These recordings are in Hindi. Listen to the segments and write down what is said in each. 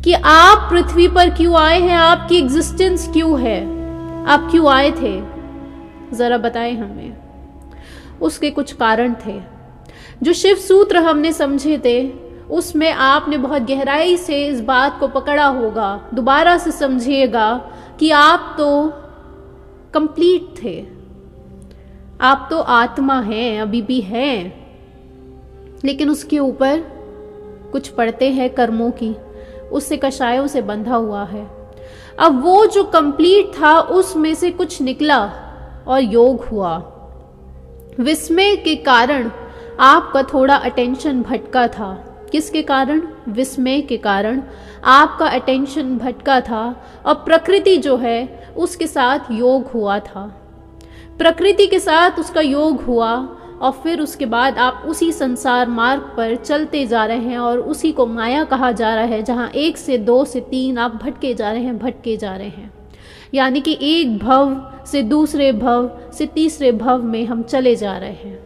कि आप पृथ्वी पर क्यों आए हैं, आपकी एग्जिस्टेंस क्यों है, आप क्यों आए थे, जरा बताएं हमें। उसके कुछ कारण थे। जो शिव सूत्र हमने समझे थे उसमें आपने बहुत गहराई से इस बात को पकड़ा होगा, दोबारा से समझिएगा कि आप तो कंप्लीट थे, आप तो आत्मा हैं, अभी भी हैं, लेकिन उसके ऊपर कुछ पड़ते हैं कर्मों की, उससे कषायों से बंधा हुआ है। अब वो जो कंप्लीट था उसमें से कुछ निकला और योग हुआ। विस्मय के कारण आपका थोड़ा अटेंशन भटका था। किसके कारण? विस्मय के कारण आपका अटेंशन भटका था और प्रकृति जो है उसके साथ योग हुआ था। प्रकृति के साथ उसका योग हुआ और फिर उसके बाद आप उसी संसार मार्ग पर चलते जा रहे हैं और उसी को माया कहा जा रहा है, जहाँ 1 से 2 से 3 आप भटके जा रहे हैं। यानी कि एक भव से दूसरे भव से तीसरे भव में हम चले जा रहे हैं।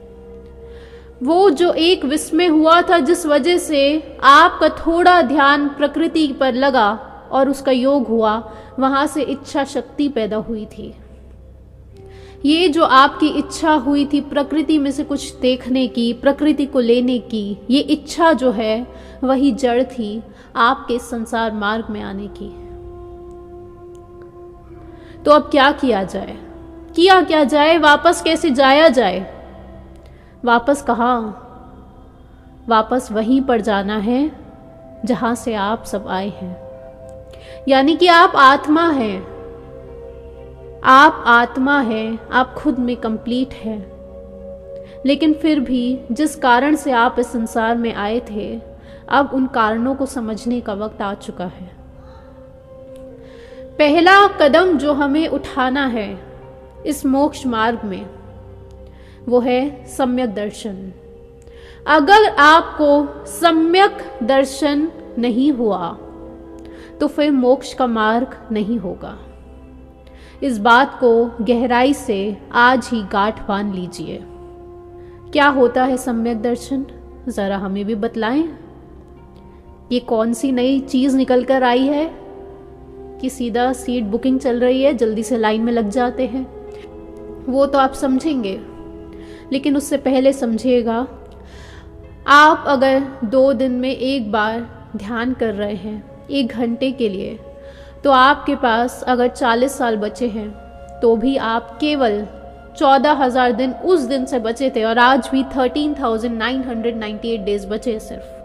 वो जो एक विस्मय हुआ था जिस वजह से आपका थोड़ा ध्यान प्रकृति पर लगा और उसका योग हुआ, वहाँ से इच्छा शक्ति पैदा हुई थी। ये जो आपकी इच्छा हुई थी प्रकृति में से कुछ देखने की, प्रकृति को लेने की, ये इच्छा जो है वही जड़ थी आपके संसार मार्ग में आने की। तो अब क्या किया जाए? क्या जाए? वापस कैसे जाया जाए? वापस कहाँ? वापस वहीं पर जाना है जहाँ से आप सब आए हैं। यानी कि आप आत्मा हैं, आप आत्मा हैं, आप खुद में कंप्लीट हैं, लेकिन फिर भी जिस कारण से आप इस संसार में आए थे, अब उन कारणों को समझने का वक्त आ चुका है। पहला कदम जो हमें उठाना है इस मोक्ष मार्ग में वो है सम्यक दर्शन। अगर आपको सम्यक दर्शन नहीं हुआ तो फिर मोक्ष का मार्ग नहीं होगा। इस बात को गहराई से आज ही गांठ बांध लीजिए। क्या होता है सम्यक दर्शन? जरा हमें भी बतलाएं। ये कौन सी नई चीज निकल कर आई है कि सीधा सीट बुकिंग चल रही है, जल्दी से लाइन में लग जाते हैं? वो तो आप समझेंगे, लेकिन उससे पहले समझिएगा, आप अगर 2 दिन में एक बार ध्यान कर रहे हैं 1 घंटे के लिए, तो आपके पास अगर 40 साल बचे हैं तो भी आप केवल 14,000 दिन उस दिन से बचे थे और आज भी 13,998 डेज बचे सिर्फ।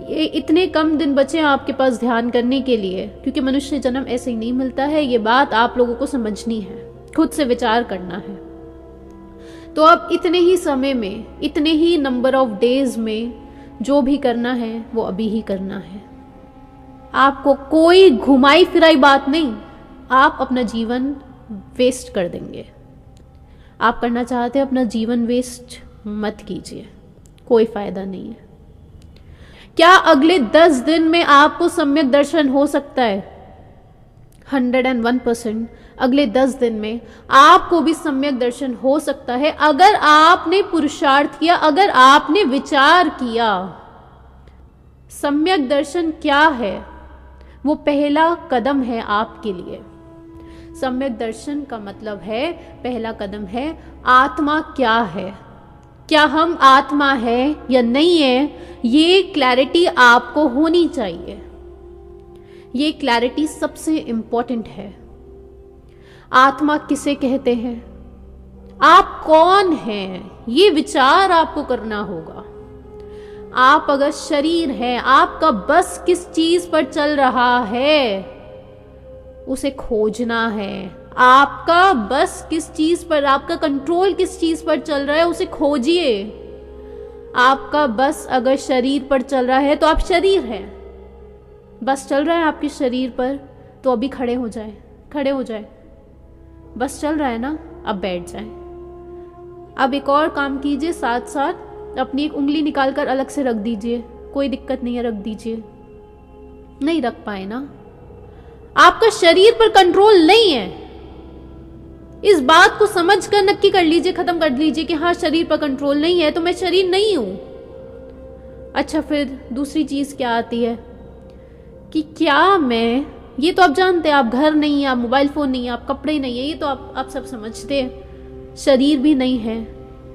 ये इतने कम दिन बचे हैं आपके पास ध्यान करने के लिए, क्योंकि मनुष्य जन्म ऐसे ही नहीं मिलता है। ये बात आप लोगों को समझनी है, खुद से विचार करना है। तो अब इतने ही समय में, इतने ही नंबर ऑफ डेज में जो भी करना है वो अभी ही करना है। आपको कोई घुमाई फिराई बात नहीं, आप अपना जीवन वेस्ट कर देंगे। आप करना चाहते हैं अपना जीवन वेस्ट मत कीजिए, कोई फायदा नहीं है। क्या अगले 10 दिन में आपको सम्यक दर्शन हो सकता है? 101% अगले 10 दिन में आपको भी सम्यक दर्शन हो सकता है, अगर आपने पुरुषार्थ किया, अगर आपने विचार किया। सम्यक दर्शन क्या है? वो पहला कदम है आपके लिए। सम्यक दर्शन का मतलब है, पहला कदम है आत्मा क्या है, क्या हम आत्मा है या नहीं है, ये क्लैरिटी आपको होनी चाहिए। ये क्लैरिटी सबसे इंपॉर्टेंट है। आत्मा किसे कहते हैं? आप कौन हैं, ये विचार आपको करना होगा। आप अगर शरीर हैं, आपका बस किस चीज पर चल रहा है उसे खोजना है। आपका बस किस चीज पर, आपका कंट्रोल किस चीज पर चल रहा है उसे खोजिए। आपका बस अगर शरीर पर चल रहा है तो आप शरीर हैं, बस चल रहा है आपके शरीर पर, तो अभी खड़े हो जाए, खड़े हो जाए। बस चल रहा है ना, अब बैठ जाए। अब एक और काम कीजिए, साथ साथ अपनी एक उंगली निकालकर अलग से रख दीजिए, कोई दिक्कत नहीं है, रख दीजिए। नहीं रख पाए ना, आपका शरीर पर कंट्रोल नहीं है। इस बात को समझकर नक्की कर लीजिए, खत्म कर लीजिए कि हाँ शरीर पर कंट्रोल नहीं है तो मैं शरीर नहीं हूं। अच्छा, फिर दूसरी चीज क्या आती है कि क्या मैं, ये तो आप जानते हैं, आप घर नहीं है, आप मोबाइल फ़ोन नहीं है, आप कपड़े नहीं है, ये तो आप सब समझते हैं, शरीर भी नहीं है,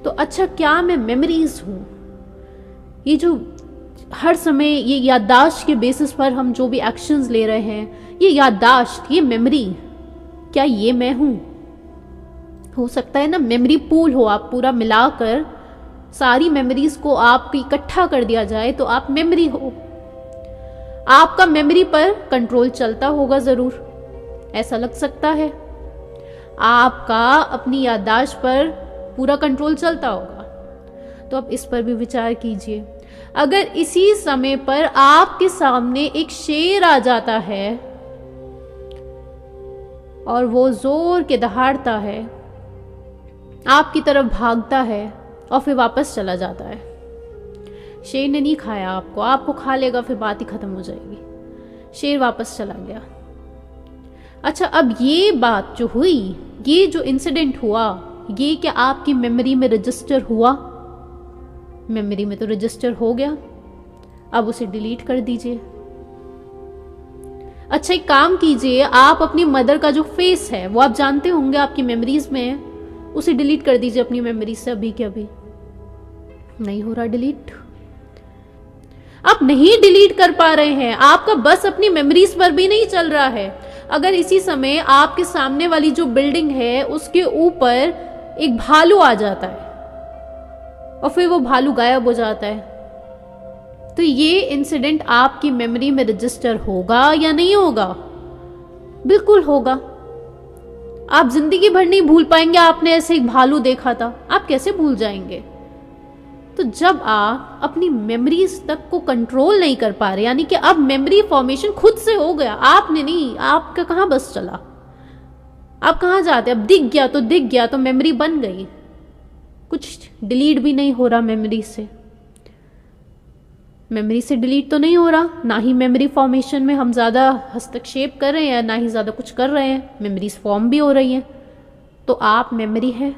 तो अच्छा क्या मैं मेमोरीज हूँ? ये जो हर समय ये याददाश्त के बेसिस पर हम जो भी एक्शंस ले रहे हैं, ये याददाश्त, ये मेमोरी, क्या ये मैं हूँ? हो सकता है ना मेमोरी पूल हो, आप पूरा मिलाकर सारी मेमोरीज को आपको इकट्ठा कर दिया जाए तो आप मेमोरी हो। आपका मेमोरी पर कंट्रोल चलता होगा ज़रूर, ऐसा लग सकता है। आपका अपनी याददाश्त पर पूरा कंट्रोल चलता होगा, तो अब इस पर भी विचार कीजिए। अगर इसी समय पर आपके सामने एक शेर आ जाता है और वो जोर के दहाड़ता है, आपकी तरफ भागता है और फिर वापस चला जाता है। शेर ने नहीं खाया आपको, आपको खा लेगा, फिर बात ही खत्म हो जाएगी। शेर वापस चला गया। अच्छा, अब ये बात जो हुई, ये जो इंसिडेंट हुआ, ये क्या आपकी मेमोरी में रजिस्टर हुआ? मेमोरी में तो रजिस्टर हो गया, अब उसे डिलीट कर दीजिए। अच्छा, एक काम कीजिए, आप अपनी मदर का जो फेस है वो आप जानते होंगे, आपकी मेमोरीज में है, उसे डिलीट कर दीजिए अपनी मेमोरी से अभी के अभी। नहीं हो रहा डिलीट, आप नहीं डिलीट कर पा रहे हैं, आपका बस अपनी मेमोरीज पर भी नहीं चल रहा है। अगर इसी समय आपके सामने वाली जो बिल्डिंग है उसके ऊपर एक भालू आ जाता है और फिर वो भालू गायब हो जाता है, तो ये इंसिडेंट आपकी मेमोरी में रजिस्टर होगा या नहीं होगा? बिल्कुल होगा। आप जिंदगी भर नहीं भूल पाएंगे आपने ऐसे एक भालू देखा था, आप कैसे भूल जाएंगे? तो जब आप अपनी मेमोरीज तक को कंट्रोल नहीं कर पा रहे, यानी कि अब मेमोरी फॉर्मेशन खुद से हो गया, आपने नहीं, आपका कहां बस चला, आप कहां जाते? अब दिख गया तो दिख गया, तो मेमोरी बन गई, कुछ डिलीट भी नहीं हो रहा मेमोरी से। मेमोरी से डिलीट तो नहीं हो रहा, ना ही मेमोरी फॉर्मेशन में हम ज़्यादा हस्तक्षेप कर रहे हैं, ना ही ज़्यादा कुछ कर रहे हैं, मेमोरीज फॉर्म भी हो रही हैं। तो आप मेमोरी है,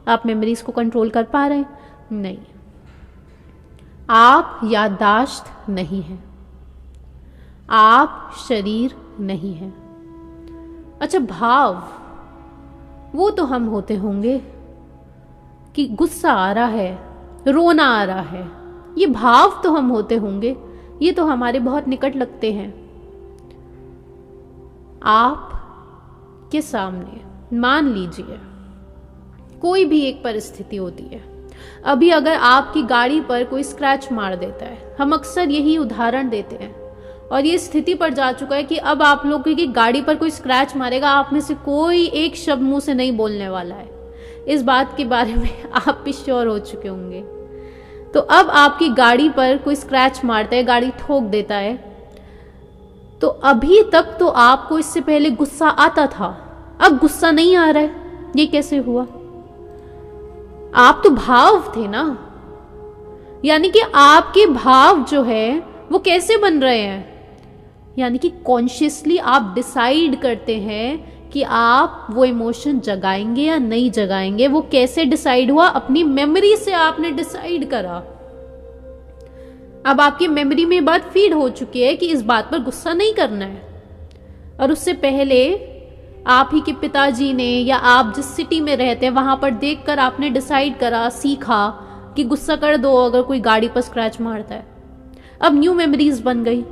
आप मेमोरीज को कंट्रोल कर पा रहे हैं? नहीं, आप याददाश्त नहीं है, आप शरीर नहीं है। अच्छा, भाव, वो तो हम होते होंगे कि गुस्सा आ रहा है, रोना आ रहा है, ये भाव तो हम होते होंगे, ये तो हमारे बहुत निकट लगते हैं। आप के सामने मान लीजिए कोई भी एक परिस्थिति होती है, अभी अगर आपकी गाड़ी पर कोई स्क्रैच मार देता है, हम अक्सर यही उदाहरण देते हैं, और ये स्थिति पर जा चुका है कि अब आप लोग की गाड़ी पर कोई स्क्रैच मारेगा, आप में से कोई एक शब्द मुंह से नहीं बोलने वाला है। इस बात के बारे में आप भी श्योर हो चुके होंगे। तो अब आपकी गाड़ी पर कोई स्क्रैच मारता है, गाड़ी ठोक देता है, तो अभी तक तो आपको इससे पहले गुस्सा आता था, अब गुस्सा नहीं आ रहा है, ये कैसे हुआ? आप तो भाव थे ना, यानी कि आपके भाव जो है वो कैसे बन रहे हैं? यानी कि कॉन्शियसली आप डिसाइड करते हैं कि आप वो इमोशन जगाएंगे या नहीं जगाएंगे। वो कैसे डिसाइड हुआ? अपनी मेमोरी से आपने डिसाइड करा। अब आपकी मेमोरी में बात फीड हो चुकी है कि इस बात पर गुस्सा नहीं करना है, और उससे पहले आप ही के पिताजी ने या आप जिस सिटी में रहते हैं वहां पर देखकर आपने डिसाइड करा, सीखा कि गुस्सा कर दो अगर कोई गाड़ी पर स्क्रैच मारता है। अब न्यू मेमोरीज बन गई,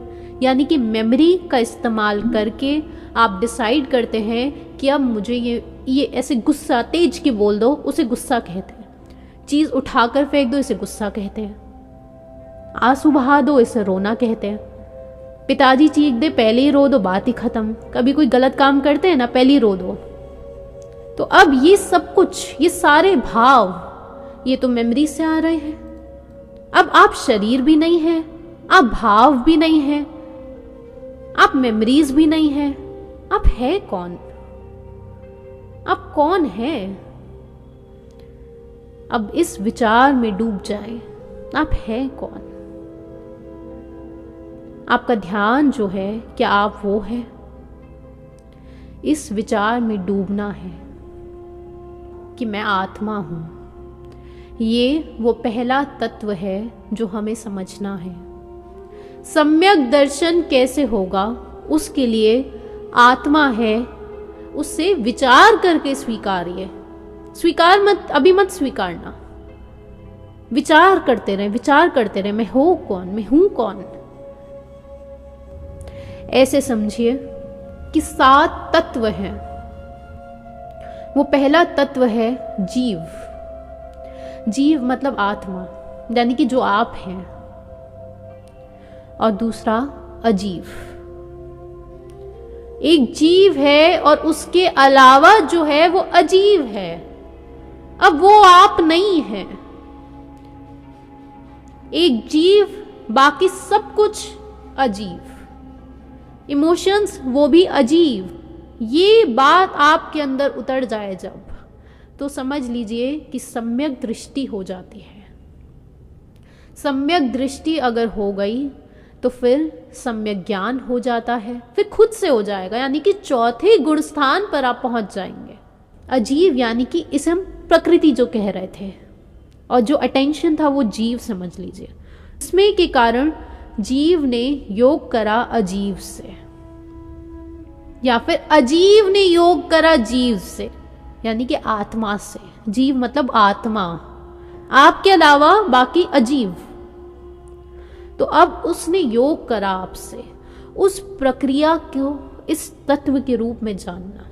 यानी कि मेमोरी का इस्तेमाल करके आप डिसाइड करते हैं कि अब मुझे ये ऐसे गुस्सा, तेज की बोल दो उसे गुस्सा कहते हैं, चीज उठाकर फेंक दो इसे गुस्सा कहते हैं, आंसू बहा दो इसे रोना कहते हैं, पिताजी चीख दे पहले ही रो दो, बात ही खत्म। कभी कोई गलत काम करते हैं ना, पहले ही रो दो। तो अब ये सब कुछ, ये सारे भाव, ये तो मेमोरी से आ रहे हैं। अब आप शरीर भी नहीं है, आप भाव भी नहीं है, आप मेमोरीज भी नहीं है, आप है कौन? आप कौन है? अब इस विचार में डूब जाए, आप है कौन? आपका ध्यान जो है, क्या आप वो है? इस विचार में डूबना है कि मैं आत्मा हूं। ये वो पहला तत्व है जो हमें समझना है। सम्यक दर्शन कैसे होगा, उसके लिए आत्मा है, उससे विचार करके स्वीकारिए। स्वीकार मत, अभी मत स्वीकारना, विचार करते रहे, विचार करते रहे, मैं हूं कौन, मैं हूं कौन। ऐसे समझिए कि 7 तत्व हैं। वो पहला तत्व है जीव। जीव मतलब आत्मा, यानी कि जो आप हैं। और दूसरा अजीव। एक जीव है और उसके अलावा जो है वो अजीव है। अब वो आप नहीं है। एक जीव, बाकी सब कुछ अजीब। इमोशंस वो भी अजीब। ये बात आपके अंदर उतर जाए जब, तो समझ लीजिए कि सम्यक दृष्टि हो जाती है। सम्यक दृष्टि अगर हो गई तो फिर सम्यक ज्ञान हो जाता है, फिर खुद से हो जाएगा, यानी कि चौथे गुण स्थान पर आप पहुंच जाएंगे। अजीव यानी कि इसे हम प्रकृति जो कह रहे थे, और जो अटेंशन था वो जीव समझ लीजिए। इसमें के कारण जीव ने योग करा अजीव से, या फिर अजीव ने योग करा जीव से, यानी कि आत्मा से। जीव मतलब आत्मा, आपके अलावा बाकी अजीव। तो अब उसने योग करा आपसे, उस प्रक्रिया को इस तत्व के रूप में जानना।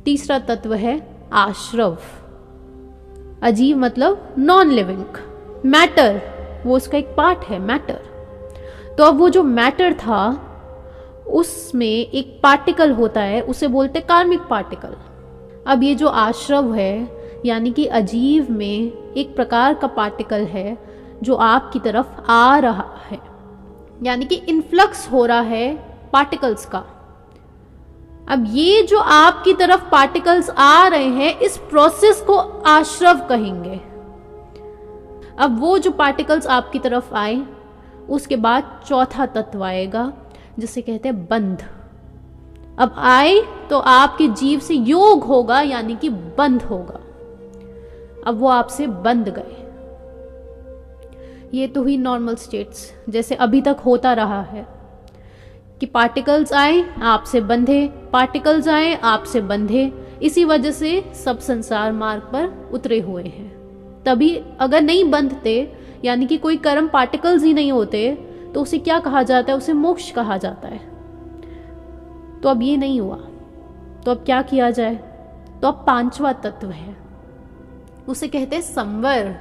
तीसरा तत्व है आश्रव। अजीव मतलब नॉन लिविंग, मैटर, वो उसका एक पार्ट है, मैटर। तो अब वो जो मैटर था उसमें एक पार्टिकल होता है, उसे बोलते कार्मिक पार्टिकल। अब ये जो आश्रव है यानी कि अजीव में एक प्रकार का पार्टिकल है जो आपकी तरफ आ रहा है, यानी कि इन्फ्लक्स हो रहा है पार्टिकल्स का। अब ये जो आपकी तरफ पार्टिकल्स आ रहे हैं, इस प्रोसेस को आश्रव कहेंगे। अब वो जो पार्टिकल्स आपकी तरफ आए, उसके बाद चौथा तत्व आएगा जिसे कहते हैं बंध। अब आए तो आपके जीव से योग होगा, यानी कि बंध होगा। अब वो आपसे बंध गए। ये तो हुई नॉर्मल स्टेट्स, जैसे अभी तक होता रहा है कि पार्टिकल्स आए आपसे बंधे, पार्टिकल्स आए आपसे बंधे। इसी वजह से सब संसार मार्ग पर उतरे हुए हैं। तभी अगर नहीं बंधते, यानी कि कोई कर्म पार्टिकल्स ही नहीं होते, तो उसे क्या कहा जाता है? उसे मोक्ष कहा जाता है। तो अब ये नहीं हुआ, तो अब क्या किया जाए? तो अब पांचवा तत्व है, उसे कहते हैं संवर।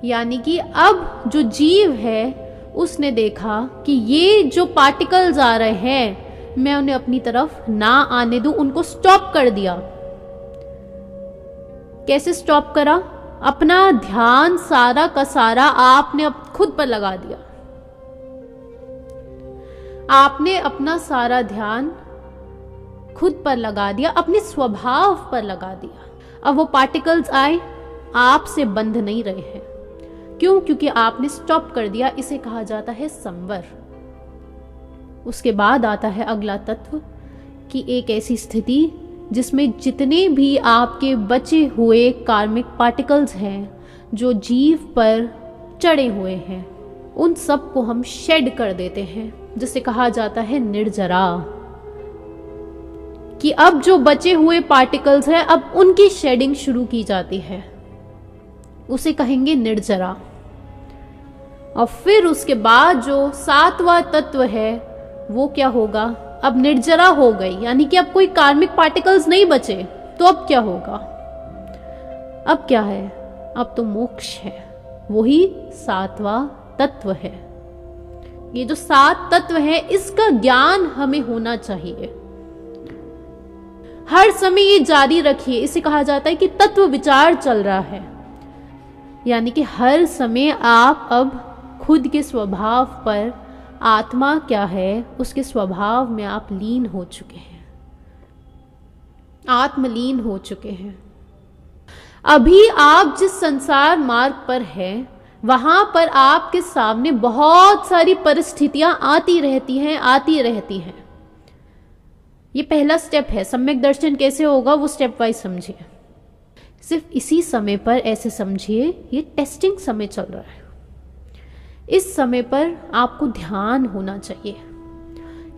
यानी कि अब जो जीव है उसने देखा कि ये जो पार्टिकल्स आ रहे हैं, मैं उन्हें अपनी तरफ ना आने दूं, उनको स्टॉप कर दिया। कैसे स्टॉप करा? अपना ध्यान सारा का सारा आपने अब खुद पर लगा दिया। आपने अपना सारा ध्यान खुद पर लगा दिया, अपने स्वभाव पर लगा दिया। अब वो पार्टिकल्स आए, आपसे बंध नहीं रहे हैं। क्यों? क्योंकि आपने स्टॉप कर दिया। इसे कहा जाता है संवर। उसके बाद आता है अगला तत्व कि एक ऐसी स्थिति जिसमें जितने भी आपके बचे हुए कार्मिक पार्टिकल्स हैं जो जीव पर चढ़े हुए हैं, उन सब को हम शेड कर देते हैं, जिसे कहा जाता है निर्जरा। कि अब जो बचे हुए पार्टिकल्स हैं, अब उनकी शेडिंग शुरू की जाती है, उसे कहेंगे निर्जरा। और फिर उसके बाद जो सातवां तत्व है वो क्या होगा? अब निर्जरा हो गई, यानी कि अब कोई कार्मिक पार्टिकल्स नहीं बचे। तो अब क्या होगा? अब क्या है? अब तो मोक्ष है, वही सातवां तत्व है। ये जो 7 तत्व है, इसका ज्ञान हमें होना चाहिए। हर समय ये जारी रखिए। इसे कहा जाता है कि तत्व विचार चल रहा है, यानी कि हर समय आप अब खुद के स्वभाव पर, आत्मा क्या है उसके स्वभाव में आप लीन हो चुके हैं, आत्मलीन हो चुके हैं। अभी आप जिस संसार मार्ग पर हैं, वहां पर आपके सामने बहुत सारी परिस्थितियां आती रहती हैं। ये पहला स्टेप है। सम्यक दर्शन कैसे होगा वो स्टेप वाइज समझिए। सिर्फ इसी समय पर ऐसे समझिए, ये टेस्टिंग समय चल रहा है। इस समय पर आपको ध्यान होना चाहिए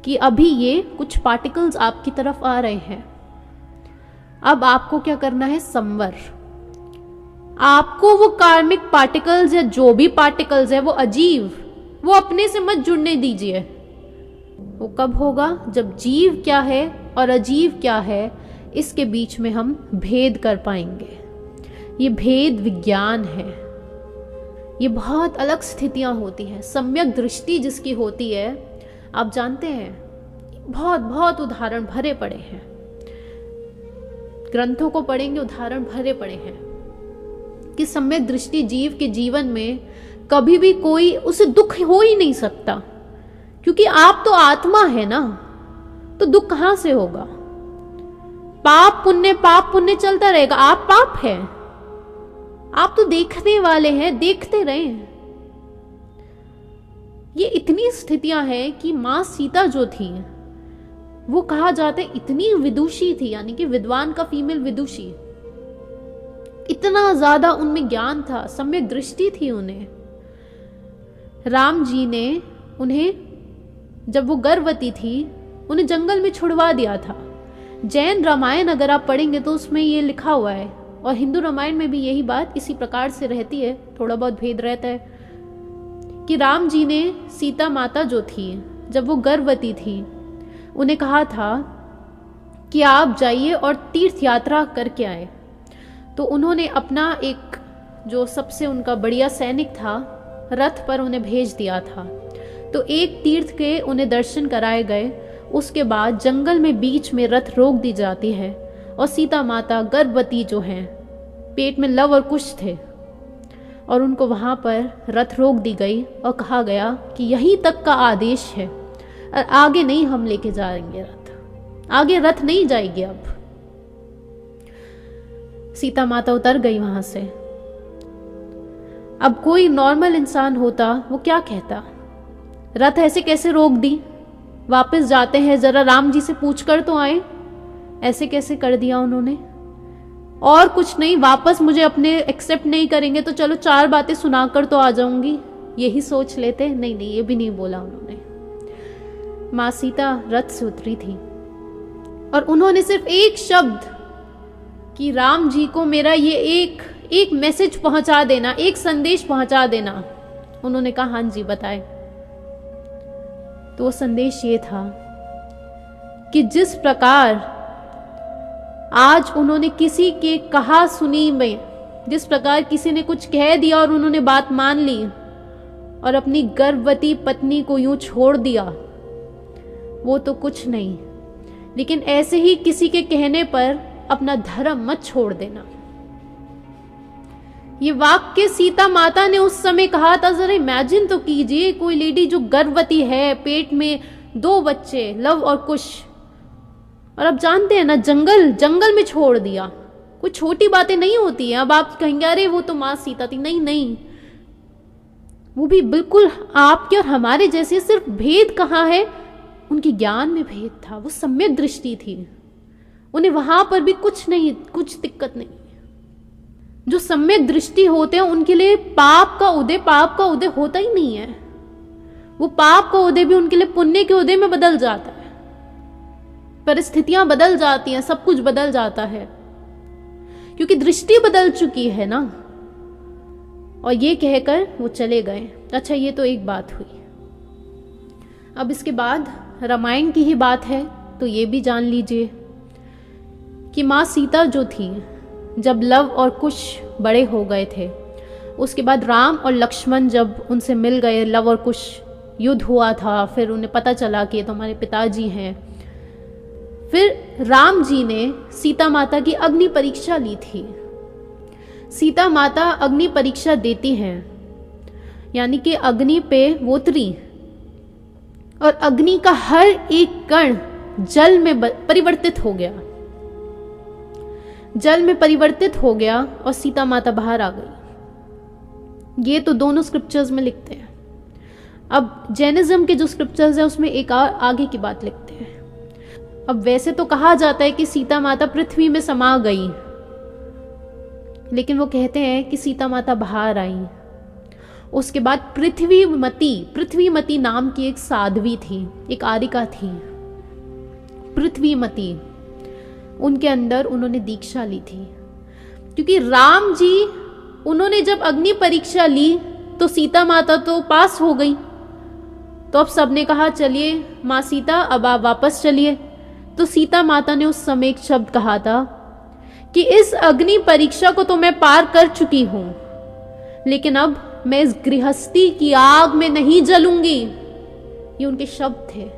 कि अभी ये कुछ पार्टिकल्स आपकी तरफ आ रहे हैं। अब आपको क्या करना है? संवर। आपको वो कार्मिक पार्टिकल्स या जो भी पार्टिकल्स है वो अजीब, वो अपने से मत जुड़ने दीजिए। वो कब होगा? जब जीव क्या है और अजीव क्या है इसके बीच में हम भेद कर पाएंगे। ये भेद विज्ञान है। ये बहुत अलग स्थितियां होती हैं। सम्यक दृष्टि जिसकी होती है, आप जानते हैं, बहुत बहुत उदाहरण भरे पड़े हैं। ग्रंथों को पढ़ेंगे, उदाहरण भरे पड़े हैं कि सम्यक दृष्टि जीव के जीवन में कभी भी कोई उसे दुख हो ही नहीं सकता, क्योंकि आप तो आत्मा है ना, तो दुख कहां से होगा? पाप पुण्य चलता रहेगा। आप पाप है, आप तो देखने वाले हैं, देखते रहे। ये इतनी स्थितियां हैं कि मां सीता जो थी वो कहा जाता है इतनी विदुषी थी, यानी कि विद्वान का फीमेल विदुषी। इतना ज्यादा उनमें ज्ञान था, सम्यक दृष्टि थी उन्हें। राम जी ने उन्हें, जब वो गर्भवती थी, उन्हें जंगल में छुड़वा दिया था। जैन रामायण अगर आप पढ़ेंगे तो उसमें ये लिखा हुआ है, और हिंदू रामायण में भी यही बात इसी प्रकार से रहती है, थोड़ा बहुत भेद रहता है, कि राम जी ने सीता माता जो थी, जब वो गर्भवती थी, उन्हें कहा था कि आप जाइए और तीर्थ यात्रा करके आए। तो उन्होंने अपना एक जो सबसे उनका बढ़िया सैनिक था रथ पर उन्हें भेज दिया था। तो एक तीर्थ के उन्हें दर्शन कराए गए। उसके बाद जंगल में बीच में रथ रोक दी जाती है, और सीता माता गर्भवती जो हैं, पेट में लव और कुश थे, और उनको वहां पर रथ रोक दी गई और कहा गया कि यहीं तक का आदेश है, और आगे नहीं हम लेके जाएंगे रथ, आगे रथ नहीं जाएगी। अब सीता माता उतर गई वहां से। अब कोई नॉर्मल इंसान होता वो क्या कहता? रथ ऐसे कैसे रोक दी? वापस जाते हैं, जरा राम जी से पूछकर तो आए, ऐसे कैसे कर दिया उन्होंने? और कुछ नहीं, वापस मुझे अपने एक्सेप्ट नहीं करेंगे तो चलो 4 बातें सुनाकर तो आ जाऊंगी, यही सोच लेते। नहीं, ये भी नहीं बोला उन्होंने। मां सीता रथ से उतरी थी और उन्होंने सिर्फ एक शब्द कि राम जी को मेरा ये एक मैसेज पहुंचा देना, एक संदेश पहुंचा देना। उन्होंने कहा हाँ जी बताएं। तो वो संदेश ये था कि जिस प्रकार आज उन्होंने किसी के कहा सुनी में, जिस प्रकार किसी ने कुछ कह दिया और उन्होंने बात मान ली और अपनी गर्भवती पत्नी को यूं छोड़ दिया, वो तो कुछ नहीं, लेकिन ऐसे ही किसी के कहने पर अपना धर्म मत छोड़ देना। ये वाक्य सीता माता ने उस समय कहा था। जरा इमेजिन तो कीजिए, कोई लेडी जो गर्भवती है, पेट में 2 बच्चे लव और कुश, और अब जानते हैं ना जंगल में छोड़ दिया। कोई छोटी बातें नहीं होती हैं। अब आप कहेंगे अरे वो तो मां सीता थी। नहीं, वो भी बिल्कुल आपके और हमारे जैसे। सिर्फ भेद कहाँ है? उनके ज्ञान में भेद था, वो सम्यक दृष्टि थी, उन्हें वहां पर भी कुछ नहीं, कुछ दिक्कत नहीं। जो सम्यक दृष्टि होते हैं उनके लिए पाप का उदय होता ही नहीं है। वो पाप का उदय भी उनके लिए पुण्य के उदय में बदल जाता है। परिस्थितियां बदल जाती हैं, सब कुछ बदल जाता है, क्योंकि दृष्टि बदल चुकी है ना। और ये कहकर वो चले गए। अच्छा, ये तो एक बात हुई। अब इसके बाद रामायण की ही बात है, तो ये भी जान लीजिए कि मां सीता जो थी, जब लव और कुश बड़े हो गए थे, उसके बाद राम और लक्ष्मण जब उनसे मिल गए, लव और कुश युद्ध हुआ था, फिर उन्हें पता चला कि ये तो हमारे पिताजी हैं। फिर राम जी ने सीता माता की अग्नि परीक्षा ली थी। सीता माता अग्नि परीक्षा देती हैं, यानी कि अग्नि पे वो उतरी और अग्नि का हर एक कण जल में परिवर्तित हो गया, जल में परिवर्तित हो गया और सीता माता बाहर आ गई। ये तो दोनों स्क्रिप्चर्स में लिखते हैं। अब जैनिज्म के जो स्क्रिप्चर्स हैं उसमें एक आगे की बात लिखते हैं। अब वैसे तो कहा जाता है कि सीता माता पृथ्वी में समा गई, लेकिन वो कहते हैं कि सीता माता बाहर आई उसके बाद पृथ्वीमती नाम की एक साध्वी थी, एक आरिका थी, पृथ्वीमती। उनके अंदर उन्होंने दीक्षा ली थी, क्योंकि राम जी उन्होंने जब अग्नि परीक्षा ली तो सीता माता तो पास हो गई। तो अब सबने कहा चलिए माँ सीता अब आप वापस चलिए। तो सीता माता ने उस समय एक शब्द कहा था कि इस अग्नि परीक्षा को तो मैं पार कर चुकी हूं, लेकिन अब मैं इस गृहस्थी की आग में नहीं जलूंगी। ये उनके शब्द थे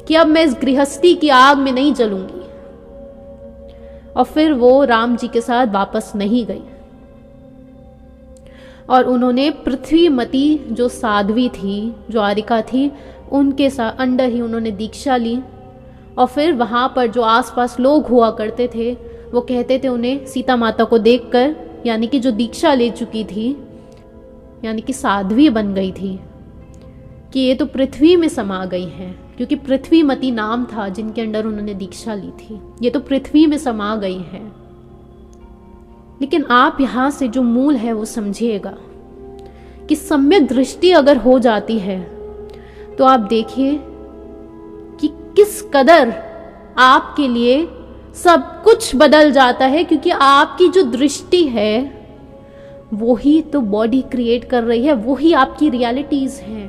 कि अब मैं इस गृहस्थी की आग में नहीं जलूंगी। और फिर वो राम जी के साथ वापस नहीं गई और उन्होंने पृथ्वीमती जो साध्वी थी, जो आरिका थी, उनके साथ अंडर ही उन्होंने दीक्षा ली। और फिर वहाँ पर जो आसपास लोग हुआ करते थे वो कहते थे उन्हें सीता माता को देखकर, यानी कि जो दीक्षा ले चुकी थी, यानी कि साध्वी बन गई थी, कि ये तो पृथ्वी में समा गई हैं, क्योंकि पृथ्वीमती नाम था जिनके अंडर उन्होंने दीक्षा ली थी। ये तो पृथ्वी में समा गई हैं। लेकिन आप यहाँ से जो मूल है वो समझिएगा कि सम्यक दृष्टि अगर हो जाती है तो आप देखिए कि किस कदर आपके लिए सब कुछ बदल जाता है, क्योंकि आपकी जो दृष्टि है वो ही तो बॉडी क्रिएट कर रही है, वो ही आपकी रियलिटीज हैं,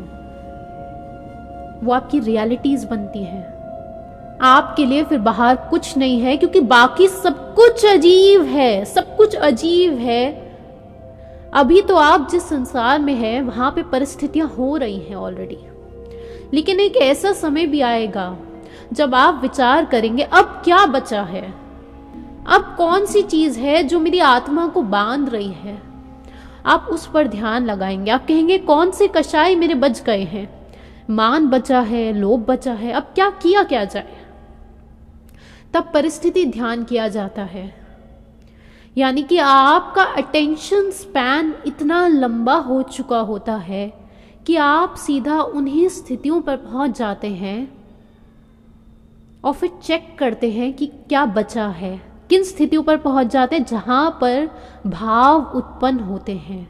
वो आपकी रियलिटीज बनती है। आपके लिए फिर बाहर कुछ नहीं है, क्योंकि बाकी सब कुछ अजीब है, सब कुछ अजीब है। अभी तो आप जिस संसार में हैं वहां पे परिस्थितियां हो रही हैं ऑलरेडी, लेकिन एक ऐसा समय भी आएगा जब आप विचार करेंगे अब क्या बचा है, अब कौन सी चीज है जो मेरी आत्मा को बांध रही है। आप उस पर ध्यान लगाएंगे, आप कहेंगे कौन से कषाय मेरे बच गए हैं, मान बचा है, लोभ बचा है, अब क्या किया क्या जाए। तब परिस्थिति ध्यान किया जाता है, यानी कि आपका अटेंशन स्पैन इतना लंबा हो चुका होता है कि आप सीधा उन्हीं स्थितियों पर पहुंच जाते हैं और फिर चेक करते हैं कि क्या बचा है। किन स्थितियों पर पहुंच जाते हैं जहां पर भाव उत्पन्न होते हैं,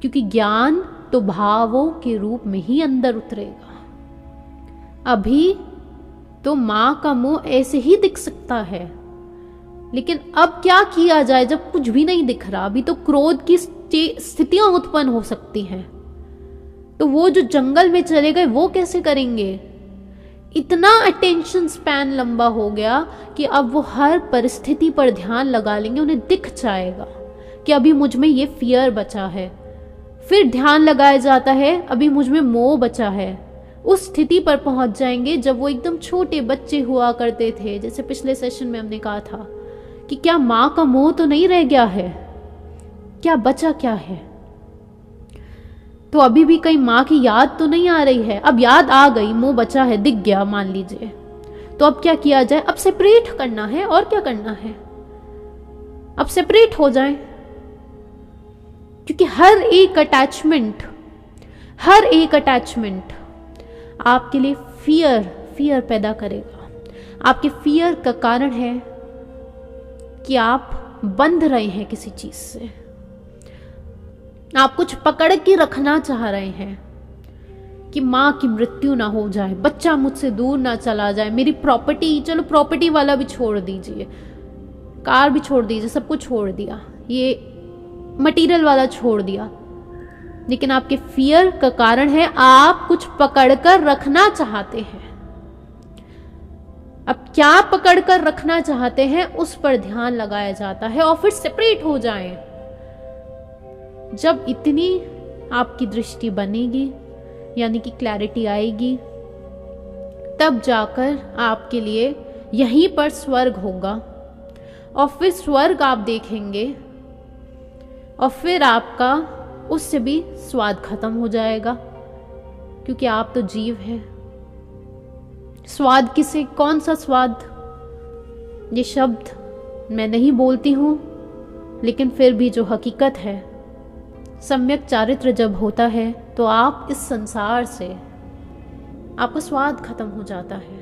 क्योंकि ज्ञान तो भावों के रूप में ही अंदर उतरेगा। अभी तो माँ का मुंह ऐसे ही दिख सकता है, लेकिन अब क्या किया जाए जब कुछ भी नहीं दिख रहा। अभी तो क्रोध की स्थितियां उत्पन्न हो सकती हैं, तो वो जो जंगल में चले गए वो कैसे करेंगे। इतना अटेंशन स्पैन लंबा हो गया कि अब वो हर परिस्थिति पर ध्यान लगा लेंगे, उन्हें दिख जाएगा कि अभी मुझ में ये फियर बचा है। फिर ध्यान लगाया जाता है अभी मुझ में मोह बचा है। उस स्थिति पर पहुंच जाएंगे जब वो एकदम छोटे बच्चे हुआ करते थे, जैसे पिछले सेशन में हमने कहा था कि क्या माँ का मोह तो नहीं रह गया है, क्या बचा क्या है। तो अभी भी कहीं माँ की याद तो नहीं आ रही है। अब याद आ गई, मोह बचा है, दिख गया मान लीजिए, तो अब क्या किया जाए, अब सेपरेट करना है। और क्या करना है, अब सेपरेट हो जाए, क्योंकि हर एक अटैचमेंट आपके लिए फियर पैदा करेगा। आपके फियर का कारण है कि आप बंध रहे हैं किसी चीज से, आप कुछ पकड़ के रखना चाह रहे हैं कि माँ की मृत्यु ना हो जाए, बच्चा मुझसे दूर ना चला जाए, मेरी प्रॉपर्टी, चलो प्रॉपर्टी वाला भी छोड़ दीजिए, कार भी छोड़ दीजिए, सब कुछ छोड़ दिया, ये मटेरियल वाला छोड़ दिया, लेकिन आपके फियर का कारण है आप कुछ पकड़कर रखना चाहते हैं। अब क्या पकड़कर रखना चाहते हैं उस पर ध्यान लगाया जाता है और फिर सेपरेट हो जाएं। जब इतनी आपकी दृष्टि बनेगी, यानी कि क्लैरिटी आएगी, तब जाकर आपके लिए यहीं पर स्वर्ग होगा। और फिर स्वर्ग आप देखेंगे और फिर आपका उससे भी स्वाद खत्म हो जाएगा, क्योंकि आप तो जीव हैं। स्वाद किसे, कौन सा स्वाद, ये शब्द मैं नहीं बोलती हूं, लेकिन फिर भी जो हकीकत है, सम्यक चारित्र जब होता है तो आप इस संसार से, आपका स्वाद खत्म हो जाता है।